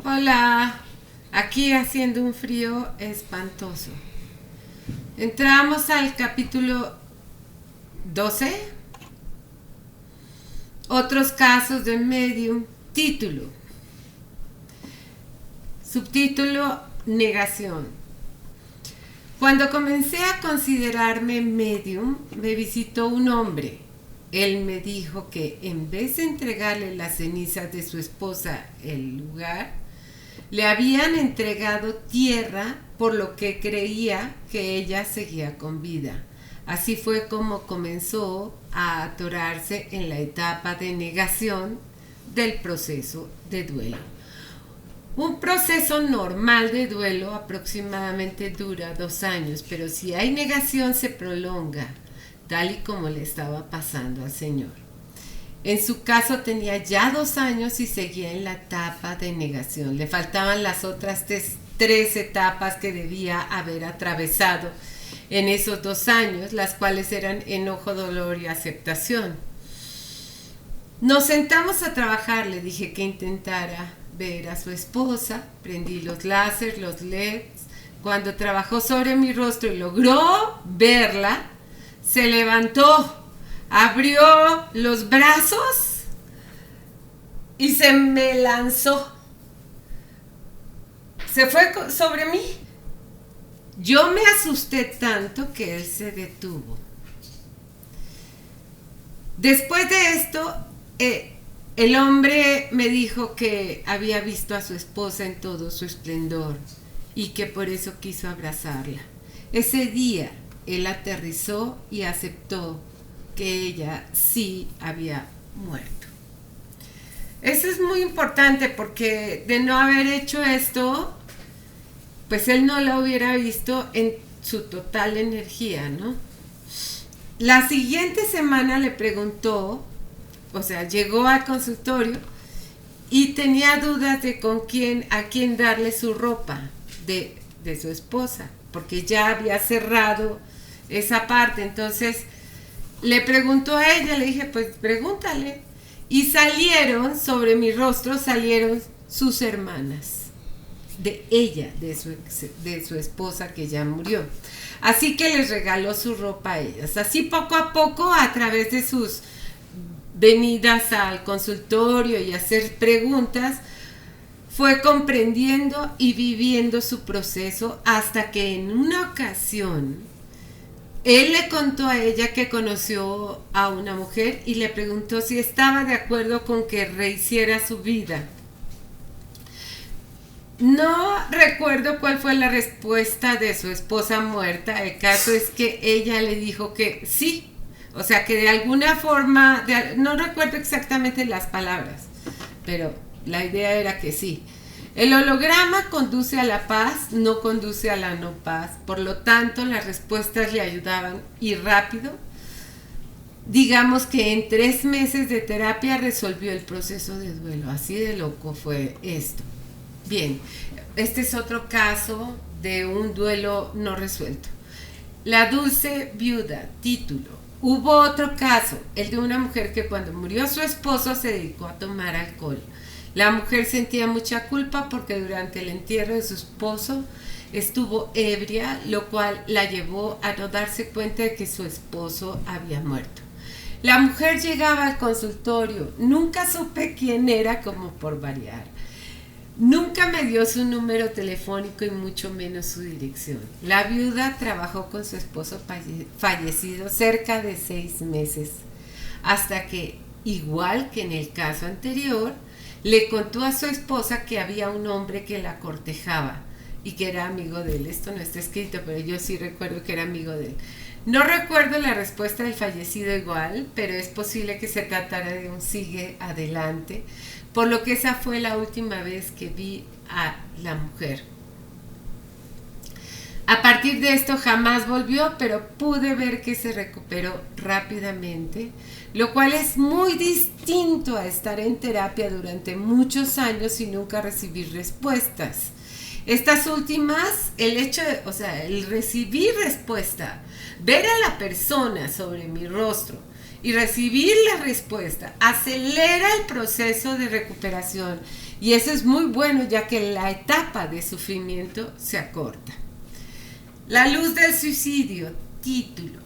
Hola, aquí haciendo un frío espantoso. Entramos al capítulo 12. Otros casos de medium. Título. Subtítulo: Negación. Cuando comencé a considerarme medium, me visitó un hombre. Él me dijo que en vez de entregarle las cenizas de su esposa el lugar, le habían entregado tierra, por lo que creía que ella seguía con vida. Así fue como comenzó a atorarse en la etapa de negación del proceso de duelo. Un proceso normal de duelo aproximadamente dura 2 años, pero si hay negación se prolonga, tal y como le estaba pasando al Señor. En su caso tenía ya 2 años y seguía en la etapa de negación. Le faltaban las otras 3 etapas que debía haber atravesado en esos 2 años, las cuales eran enojo, dolor y aceptación. Nos sentamos a trabajar, le dije que intentara ver a su esposa, prendí los láser, los LEDs. Cuando trabajó sobre mi rostro y logró verla, se levantó, abrió los brazos y se me lanzó. Se fue sobre mí. Yo me asusté tanto que él se detuvo. Después de esto, el hombre me dijo que había visto a su esposa en todo su esplendor y que por eso quiso abrazarla. Ese día él aterrizó y aceptó que ella sí había muerto. Eso es muy importante porque de no haber hecho esto, pues él no la hubiera visto en su total energía, ¿no? La siguiente semana le preguntó, o sea, llegó al consultorio y tenía dudas de a quién darle su ropa de su esposa, porque ya había cerrado esa parte. Entonces le preguntó a ella, le dije, pues pregúntale. Y salieron, sobre mi rostro, salieron sus hermanas, de ella, de su esposa que ya murió. Así que les regaló su ropa a ellas. Así poco a poco, a través de sus venidas al consultorio y hacer preguntas, fue comprendiendo y viviendo su proceso hasta que en una ocasión él le contó a ella que conoció a una mujer y le preguntó si estaba de acuerdo con que rehiciera su vida. No recuerdo cuál fue la respuesta de su esposa muerta. El caso es que ella le dijo que sí. O sea, que de alguna forma, no recuerdo exactamente las palabras, pero la idea era que sí. El holograma conduce a la paz, no conduce a la no paz. Por lo tanto, las respuestas le ayudaban y rápido. Digamos que en 3 meses de terapia resolvió el proceso de duelo. Así de loco fue esto. Bien, este es otro caso de un duelo no resuelto. La dulce viuda, título. Hubo otro caso, el de una mujer que cuando murió su esposo se dedicó a tomar alcohol. La mujer sentía mucha culpa porque durante el entierro de su esposo estuvo ebria, lo cual la llevó a no darse cuenta de que su esposo había muerto. La mujer llegaba al consultorio, nunca supe quién era, como por variar. Nunca me dio su número telefónico y mucho menos su dirección. La viuda trabajó con su esposo fallecido cerca de 6 meses, hasta que, igual que en el caso anterior, le contó a su esposa que había un hombre que la cortejaba y que era amigo de él. Esto no está escrito, pero yo sí recuerdo que era amigo de él. No recuerdo la respuesta del fallecido igual, pero es posible que se tratara de un sigue adelante, por lo que esa fue la última vez que vi a la mujer. A partir de esto jamás volvió, pero pude ver que se recuperó rápidamente, lo cual es muy distinto a estar en terapia durante muchos años y nunca recibir respuestas. Estas últimas, el recibir respuesta, ver a la persona sobre mi rostro y recibir la respuesta acelera el proceso de recuperación Y eso es muy bueno, ya que la etapa de sufrimiento se acorta. La luz del suicidio, título.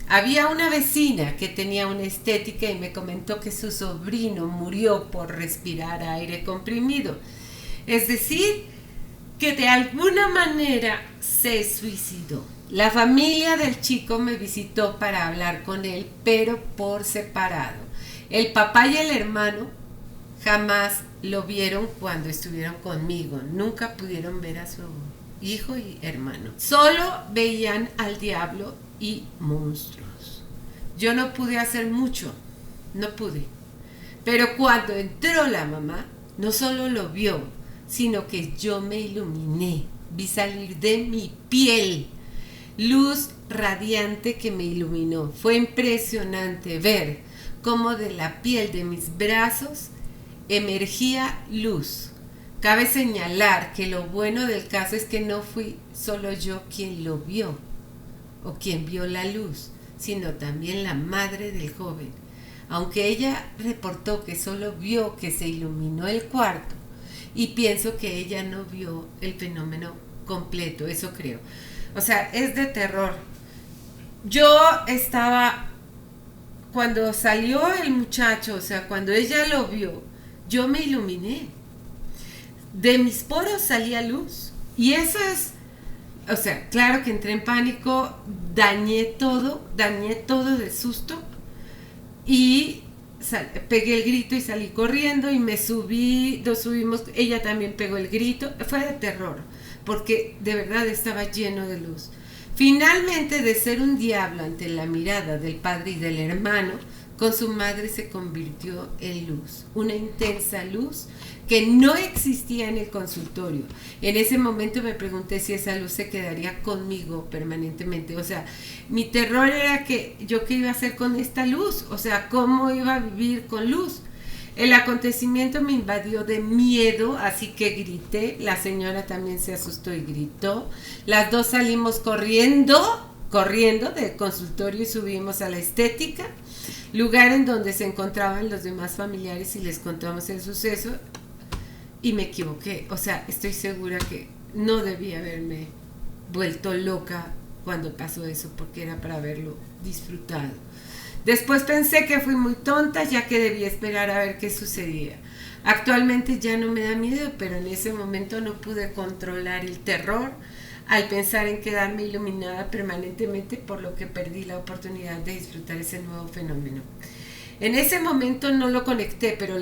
Había una vecina que tenía una estética y me comentó que su sobrino murió por respirar aire comprimido. Es decir, que de alguna manera se suicidó. La familia del chico me visitó para hablar con él, pero por separado. El papá y el hermano jamás lo vieron cuando estuvieron conmigo. Nunca pudieron ver a su hijo y hermano. Solo veían al diablo y monstruos. Yo no pude hacer mucho, no pude. Pero cuando entró la mamá, no solo lo vio, sino que yo me iluminé. Vi salir de mi piel luz radiante que me iluminó. Fue impresionante ver cómo de la piel de mis brazos emergía luz. Cabe señalar que lo bueno del caso es que no fui solo yo quien lo vio o quien vio la luz, sino también la madre del joven. Aunque ella reportó que solo vio que se iluminó el cuarto, y pienso que ella no vio el fenómeno completo, eso creo. O sea, es de terror. Yo estaba, cuando salió el muchacho, o sea, cuando ella lo vio, yo me iluminé. De mis poros salía luz. Y eso es, o sea, claro que entré en pánico, dañé todo de susto. Y pegué el grito y salí corriendo y me subí, nos subimos, ella también pegó el grito. Fue de terror, porque de verdad estaba lleno de luz. Finalmente, de ser un diablo ante la mirada del padre y del hermano, con su madre se convirtió en luz, una intensa luz que no existía en el consultorio. En ese momento me pregunté si esa luz se quedaría conmigo permanentemente. O sea, mi terror era que yo qué iba a hacer con esta luz, o sea, cómo iba a vivir con luz. El acontecimiento me invadió de miedo, así que grité. La señora también se asustó y gritó. Las dos salimos corriendo del consultorio y subimos a la estética, lugar en donde se encontraban los demás familiares, y les contamos el suceso. Y me equivoqué, o sea, estoy segura que no debía haberme vuelto loca cuando pasó eso, porque era para haberlo disfrutado. Después pensé que fui muy tonta, ya que debía esperar a ver qué sucedía. Actualmente ya no me da miedo, pero en ese momento no pude controlar el terror al pensar en quedarme iluminada permanentemente, por lo que perdí la oportunidad de disfrutar ese nuevo fenómeno. En ese momento no lo conecté, pero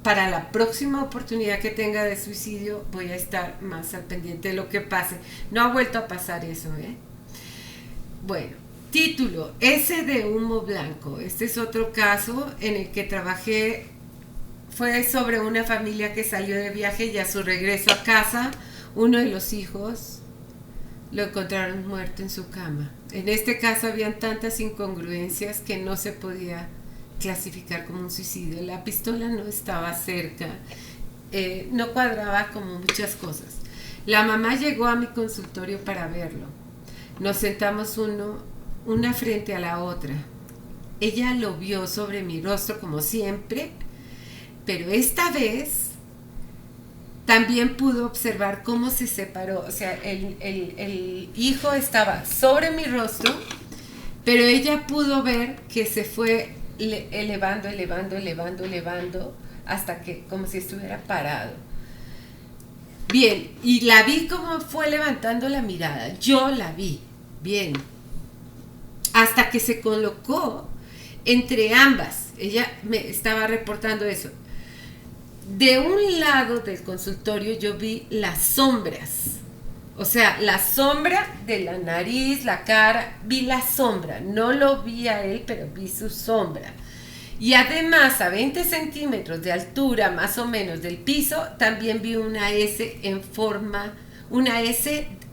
para la próxima oportunidad que tenga de suicidio voy a estar más al pendiente de lo que pase. No ha vuelto a pasar eso, ¿eh? Bueno, título, ese de humo blanco. Este es otro caso en el que trabajé. Fue sobre una familia que salió de viaje y a su regreso a casa, uno de los hijos lo encontraron muerto en su cama. En este caso habían tantas incongruencias que no se podía clasificar como un suicidio. La pistola no estaba cerca, no cuadraba como muchas cosas. La mamá llegó a mi consultorio para verlo. Nos sentamos una frente a la otra. Ella lo vio sobre mi rostro como siempre, pero esta vez también pudo observar cómo se separó. O sea, el hijo estaba sobre mi rostro, pero ella pudo ver que se fue elevando hasta que como si estuviera parado. Bien, y la vi como fue levantando la mirada. Yo la vi, bien, hasta que se colocó entre ambas. Ella me estaba reportando eso. De un lado del consultorio yo vi las sombras, o sea, la sombra de la nariz, la cara, vi la sombra, no lo vi a él, pero vi su sombra. Y además, a 20 centímetros de altura, más o menos, del piso, también vi una S en forma, un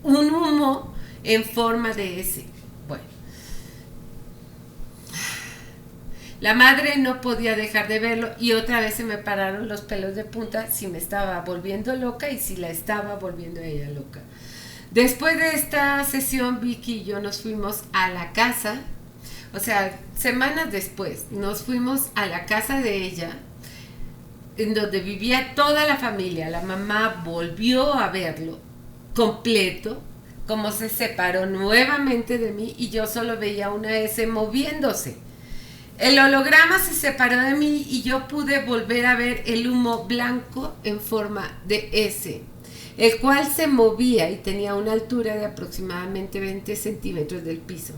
humo en forma de S. Bueno, la madre no podía dejar de verlo, y otra vez se me pararon los pelos de punta, si me estaba volviendo loca y si la estaba volviendo ella loca. Después de esta sesión, Vicky y yo nos fuimos a la casa. O sea, semanas después nos fuimos a la casa de ella. en donde vivía toda la familia. La mamá volvió a verlo completo, como se separó nuevamente de mí y yo solo veía una S moviéndose. El holograma se separó de mí y yo pude volver a ver el humo blanco en forma de S, el cual se movía y tenía una altura de aproximadamente 20 centímetros del piso.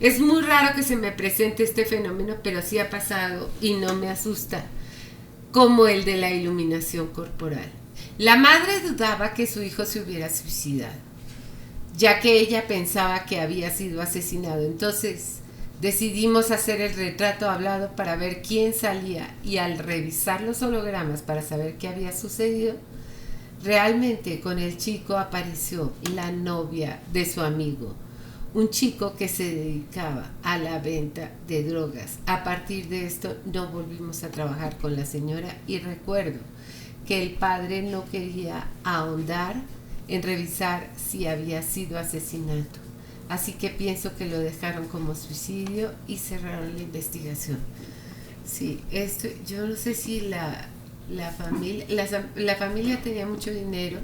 Es muy raro que se me presente este fenómeno, pero sí ha pasado y no me asusta, como el de la iluminación corporal. La madre dudaba que su hijo se hubiera suicidado, ya que ella pensaba que había sido asesinado. Entonces decidimos hacer el retrato hablado para ver quién salía, y al revisar los hologramas para saber qué había sucedido, realmente con el chico apareció la novia de su amigo, un chico que se dedicaba a la venta de drogas. A partir de esto no volvimos a trabajar con la señora y recuerdo que el padre no quería ahondar en revisar si había sido asesinato. Así que pienso que lo dejaron como suicidio y cerraron la investigación. Sí, esto, yo no sé si la familia tenía mucho dinero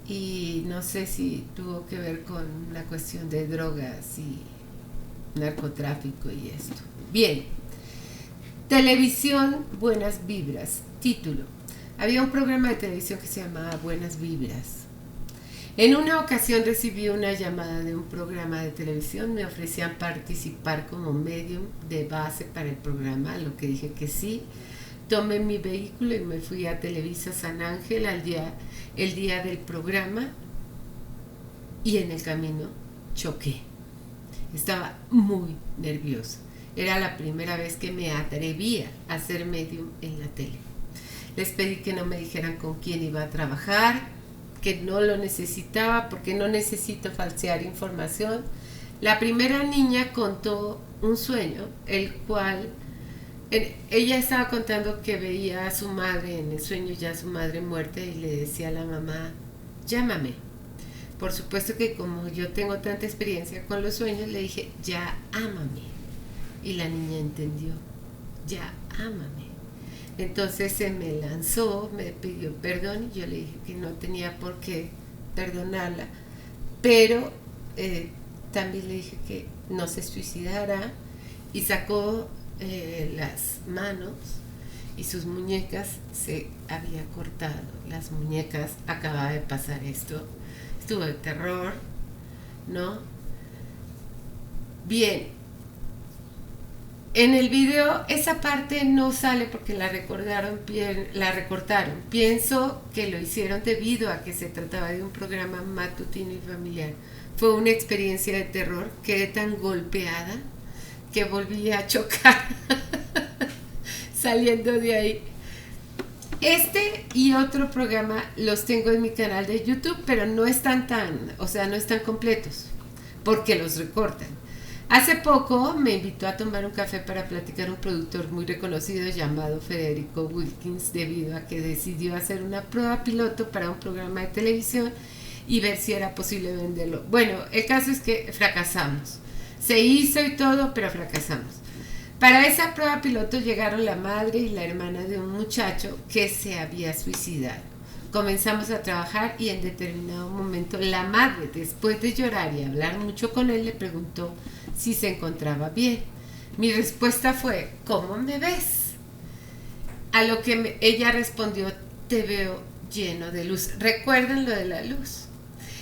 y no sé si tuvo que ver con la cuestión de drogas y narcotráfico y esto. Bien, televisión Buenas Vibras. Título: había un programa de televisión que se llamaba Buenas Vibras. En una ocasión recibí una llamada de un programa de televisión. Me ofrecían participar como medium de base para el programa, a lo que dije que sí. Tomé mi vehículo y me fui a Televisa San Ángel el día del programa, y en el camino choqué. Estaba muy nerviosa. Era la primera vez que me atrevía a ser medium en la tele. Les pedí que no me dijeran con quién iba a trabajar, que no lo necesitaba porque no necesito falsear información. La primera niña contó un sueño, el cual ella estaba contando que veía a su madre en el sueño, ya su madre muerta, y le decía a la mamá: llámame. Por supuesto que como yo tengo tanta experiencia con los sueños, le dije: ya ámame. Y la niña entendió: ya ámame. Entonces se me lanzó, me pidió perdón y yo le dije que no tenía por qué perdonarla, pero también le dije que no se suicidara, y sacó las manos y sus muñecas se había cortado. Las muñecas, acababa de pasar esto, estuvo de terror, ¿no? Bien. En el video esa parte no sale porque la recortaron. Pienso que lo hicieron debido a que se trataba de un programa matutino y familiar. Fue una experiencia de terror. Quedé tan golpeada que volví a chocar saliendo de ahí. Este y otro programa los tengo en mi canal de YouTube, pero no están no están completos porque los recortan. Hace poco me invitó a tomar un café para platicar un productor muy reconocido llamado Federico Wilkins, debido a que decidió hacer una prueba piloto para un programa de televisión y ver si era posible venderlo. Bueno, el caso es que fracasamos. Se hizo y todo, pero fracasamos. Para esa prueba piloto llegaron la madre y la hermana de un muchacho que se había suicidado. Comenzamos a trabajar y en determinado momento la madre, después de llorar y hablar mucho con él, le preguntó si se encontraba bien. Mi respuesta fue: ¿cómo me ves? A lo que ella respondió: te veo lleno de luz. ¿Recuerdan lo de la luz?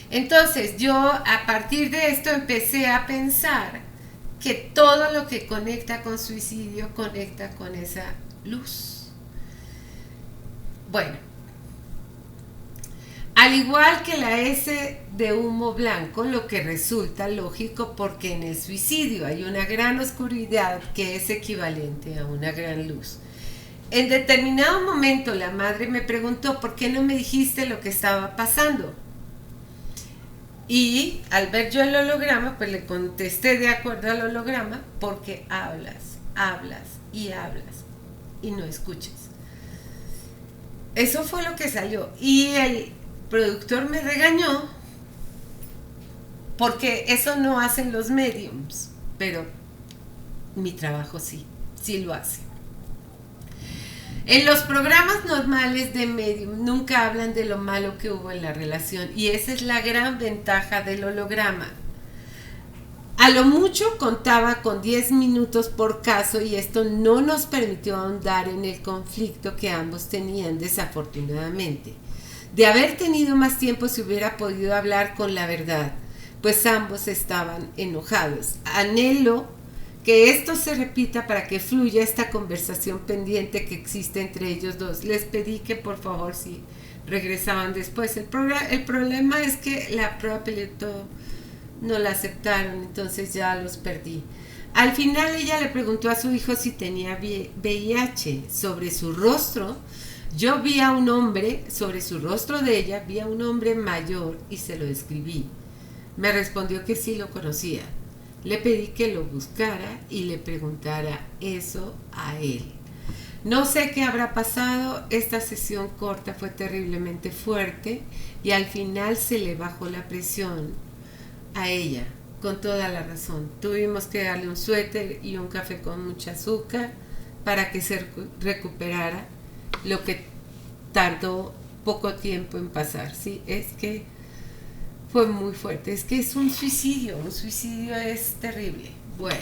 Entonces yo a partir de esto empecé a pensar que todo lo que conecta con suicidio conecta con esa luz. Bueno, al igual que la S de humo blanco, lo que resulta lógico porque en el suicidio hay una gran oscuridad que es equivalente a una gran luz. En determinado momento la madre me preguntó: ¿por qué no me dijiste lo que estaba pasando? Y al ver yo el holograma, pues le contesté de acuerdo al holograma: porque hablas y no escuchas. Eso fue lo que salió. Y el productor me regañó porque eso no hacen los mediums, pero mi trabajo sí lo hace. En los programas normales de Medium nunca hablan de lo malo que hubo en la relación y esa es la gran ventaja del holograma. A lo mucho contaba con 10 minutos por caso y esto no nos permitió ahondar en el conflicto que ambos tenían desafortunadamente. De haber tenido más tiempo se hubiera podido hablar con la verdad, pues ambos estaban enojados. Anhelo que esto se repita para que fluya esta conversación pendiente que existe entre ellos dos. Les pedí que por favor si regresaban después. El problema es que la prueba piloto no la aceptaron, entonces ya los perdí. Al final ella le preguntó a su hijo si tenía VIH. Sobre su rostro, yo vi a un hombre, sobre su rostro de ella, vi a un hombre mayor y se lo describí. Me respondió que sí lo conocía. Le pedí que lo buscara y le preguntara eso a él. No sé qué habrá pasado, esta sesión corta fue terriblemente fuerte y al final se le bajó la presión a ella, con toda la razón. Tuvimos que darle un suéter y un café con mucha azúcar para que se recuperara, lo que tardó poco tiempo en pasar. Sí, es que fue muy fuerte, es que es un suicidio es terrible. Bueno,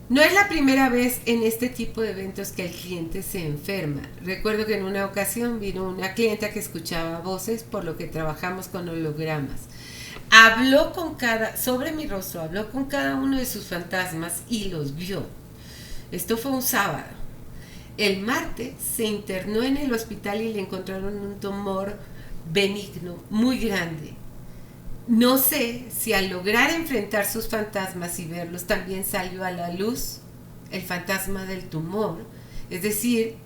no es la primera vez en este tipo de eventos que el cliente se enferma. Recuerdo que en una ocasión vino una clienta que escuchaba voces, por lo que trabajamos con hologramas. Habló sobre mi rostro, habló con cada uno de sus fantasmas y los vio. Esto fue un sábado. El martes se internó en el hospital y le encontraron un tumor benigno muy grande. No sé si al lograr enfrentar sus fantasmas y verlos también salió a la luz el fantasma del tumor, es decir,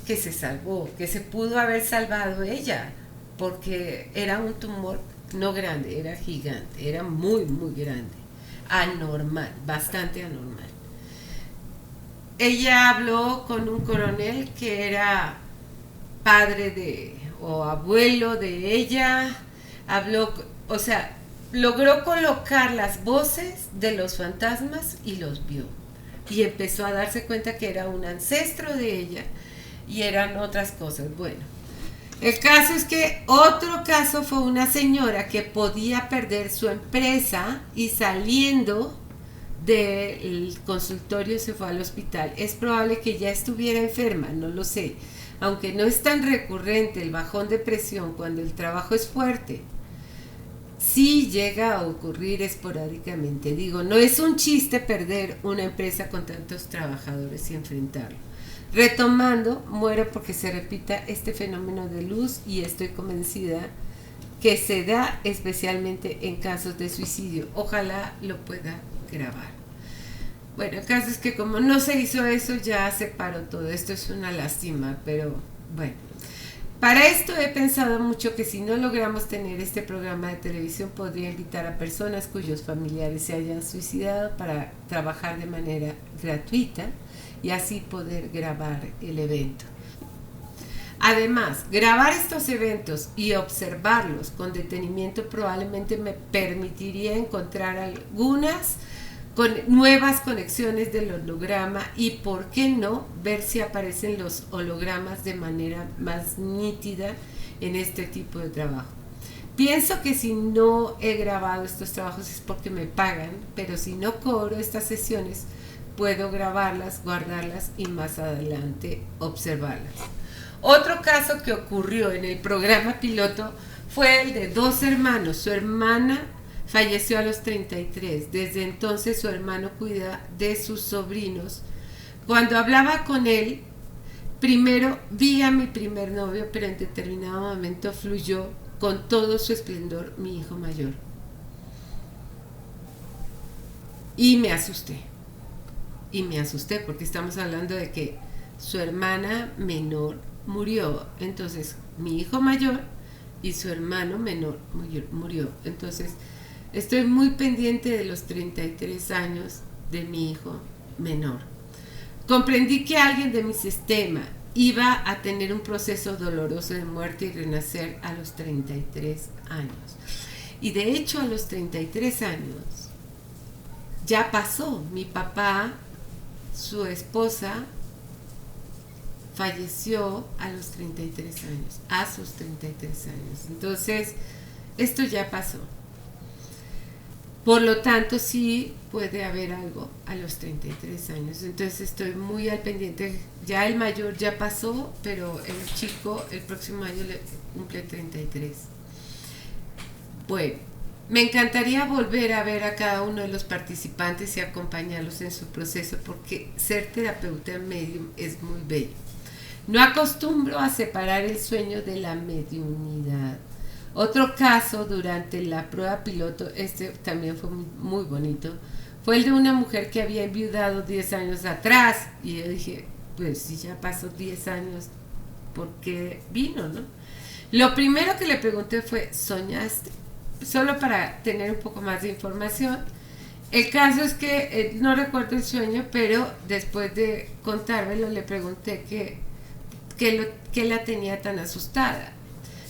que se salvó, que se pudo haber salvado ella, porque era un tumor no grande, era gigante, era muy, muy grande, anormal, bastante anormal. Ella habló con un coronel que era padre o abuelo de ella, logró colocar las voces de los fantasmas y los vio. Y empezó a darse cuenta que era un ancestro de ella y eran otras cosas. Bueno, el caso es que otro caso fue una señora que podía perder su empresa y saliendo del consultorio se fue al hospital. Es probable que ya estuviera enferma, no lo sé. Aunque no es tan recurrente el bajón de presión cuando el trabajo es fuerte, sí llega a ocurrir esporádicamente. Digo, no es un chiste perder una empresa con tantos trabajadores y enfrentarlo. Retomando, muero porque se repita este fenómeno de luz y estoy convencida que se da especialmente en casos de suicidio. Ojalá lo pueda grabar. Bueno, el caso es que como no se hizo eso, ya se paró todo. Esto es una lástima, pero bueno. Para esto he pensado mucho que si no logramos tener este programa de televisión, podría invitar a personas cuyos familiares se hayan suicidado para trabajar de manera gratuita y así poder grabar el evento. Además, grabar estos eventos y observarlos con detenimiento probablemente me permitiría encontrar algunas nuevas conexiones del holograma y, por qué no, ver si aparecen los hologramas de manera más nítida en este tipo de trabajo. Pienso que si no he grabado estos trabajos es porque me pagan, pero si no cobro estas sesiones, puedo grabarlas, guardarlas y más adelante observarlas. Otro caso que ocurrió en el programa piloto fue el de dos hermanos. Su hermana falleció a los 33. Desde entonces su hermano cuida de sus sobrinos. Cuando hablaba con él, primero vi a mi primer novio, pero en determinado momento fluyó con todo su esplendor mi hijo mayor. Y me asusté porque estamos hablando de que su hermana menor murió. Entonces mi hijo mayor y su hermano menor murió. Entonces estoy muy pendiente de los 33 años de mi hijo menor. Comprendí que alguien de mi sistema iba a tener un proceso doloroso de muerte y renacer a los 33 años. Y de hecho a los 33 años ya pasó. Mi papá, su esposa, falleció a los 33 años, a sus 33 años. Entonces, esto ya pasó. Por lo tanto, sí puede haber algo a los 33 años. Entonces, estoy muy al pendiente. Ya el mayor ya pasó, pero el chico el próximo año le cumple 33. Bueno, me encantaría volver a ver a cada uno de los participantes y acompañarlos en su proceso, porque ser terapeuta medium es muy bello. No acostumbro a separar el sueño de la mediunidad. Otro caso durante la prueba piloto, este también fue muy bonito, fue el de una mujer que había enviudado 10 años atrás. Y yo dije, pues si ya pasó 10 años, ¿por qué vino, no? Lo primero que le pregunté fue, ¿soñaste? Solo para tener un poco más de información. El caso es que no recuerdo el sueño, pero después de contármelo le pregunté qué la tenía tan asustada.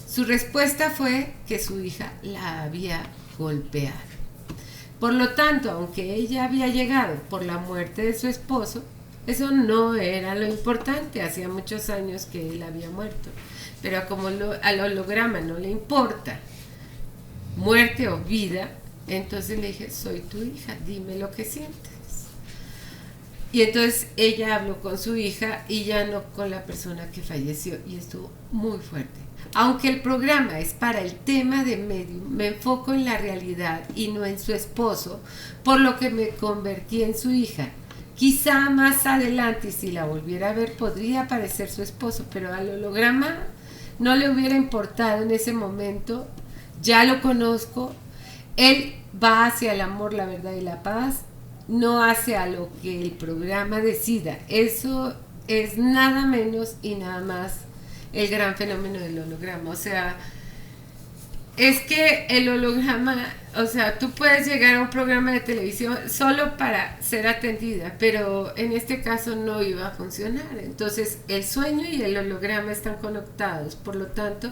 Su respuesta fue que su hija la había golpeado. Por lo tanto, aunque ella había llegado por la muerte de su esposo, eso no era lo importante. Hacía muchos años que él había muerto. Pero como al holograma no le importa muerte o vida, entonces le dije, soy tu hija, dime lo que sientes. Y entonces ella habló con su hija y ya no con la persona que falleció, y estuvo muy fuerte. Aunque el programa es para el tema de medium, me enfoco en la realidad y no en su esposo, por lo que me convertí en su hija. Quizá más adelante, si la volviera a ver, podría aparecer su esposo, pero al holograma no le hubiera importado en ese momento. Ya lo conozco, él va hacia el amor, la verdad y la paz, no hacia lo que el programa decida. Eso es nada menos y nada más el gran fenómeno del holograma. O sea, es que el holograma, o sea, tú puedes llegar a un programa de televisión solo para ser atendida, pero en este caso no iba a funcionar. Entonces, el sueño y el holograma están conectados, por lo tanto,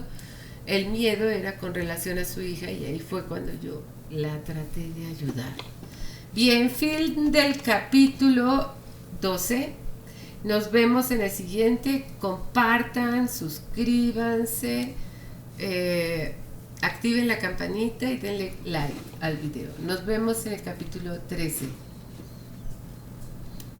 el miedo era con relación a su hija, y ahí fue cuando yo la traté de ayudar. Bien, fin del capítulo 12. Nos vemos en el siguiente. Compartan, suscríbanse, activen la campanita y denle like al video. Nos vemos en el capítulo 13.